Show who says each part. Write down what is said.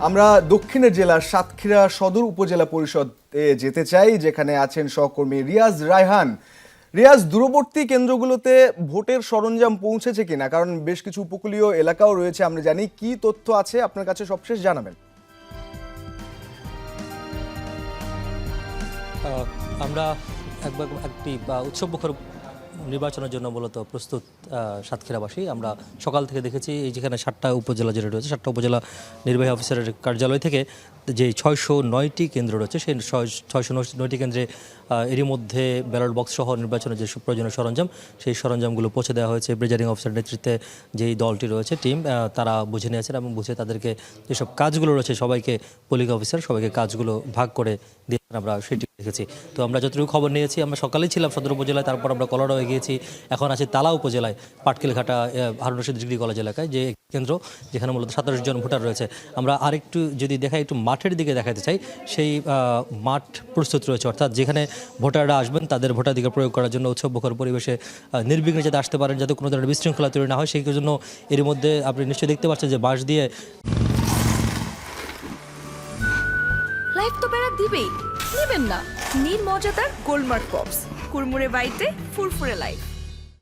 Speaker 1: আমরা দক্ষিণের জেলার সাতক্ষীরা সদর উপজেলা পরিষদে যেতে চাই, যেখানে আছেন সহকর্মী রিয়াজ রায়হান। রিয়াজ, দূরবর্তী কেন্দ্রগুলোতে ভোটের সরঞ্জাম পৌঁছেছে কিনা? কারণ বেশ কিছু উপকূলীয় এলাকাও রয়েছে, আমরা জানি। কি তথ্য আছে আপনার কাছে সবশেষ জানাবেন।
Speaker 2: আমরা একটি উৎসবমুখর নির্বাচনের জন্য মূলত প্রস্তুত সাতক্ষীরাবাসী। আমরা সকাল থেকে দেখেছি এই যেখানে 7টা উপজেলা যেটা রয়েছে, 7টা উপজেলা নির্বাহী অফিসারের কার্যালয় থেকে যে 609টি কেন্দ্র রয়েছে, সেই 609টি কেন্দ্রে এরই মধ্যে ব্যালট বক্স সহ নির্বাচনের যে প্রয়োজনীয় সরঞ্জাম, সেই সরঞ্জামগুলো পৌঁছে দেওয়া হয়েছে। প্রিজাইডিং অফিসার নেতৃত্বে যেই দলটি রয়েছে, টিম, তারা বুঝে নিয়েছেন এবং বুঝে তাদেরকে যেসব কাজগুলো রয়েছে সবাইকে, পুলিশ অফিসার সবাইকে কাজগুলো ভাগ করে দিয়েছেন। আমরা সেটি দেখেছি। তো আমরা যতটুকু খবর নিয়েছি, আমরা সকালেই ছিলাম সদর উপজেলায়, তারপর আমরা কলারও গিয়েছি, এখন আছি তালা উপজেলায় পাটকেলঘাটা হারুন রশিদ ডিগ্রি কলেজ এলাকায়, যে কেন্দ্র যেখানে মূলত 27 জন ভোটার রয়েছে। আমরা আরেকটু যদি দেখাই, একটু মাঠের দিকে দেখাতে চাই, সেই মাঠ প্রস্তুত রয়েছে, অর্থাৎ যেখানে ভোটাররা আসবেন তাদের ভোটাধিকার প্রয়োগ করার জন্য উৎসবমুখর পরিবেশে নির্বিঘ্নে যাতে আসতে পারেন, যাতে কোনো ধরনের বিশৃঙ্খলা তৈরি না হয়, সেই জন্য এর মধ্যে আপনি নিশ্চয়ই দেখতে পাচ্ছেন যে বাঁশ দিয়ে
Speaker 3: লাইফ তো বেড়া দিবেই, নেবেন না নির্মজাদার গোলমার্ক পপস, কুরমুরে বাইটে ফুরফুরে লাইফ।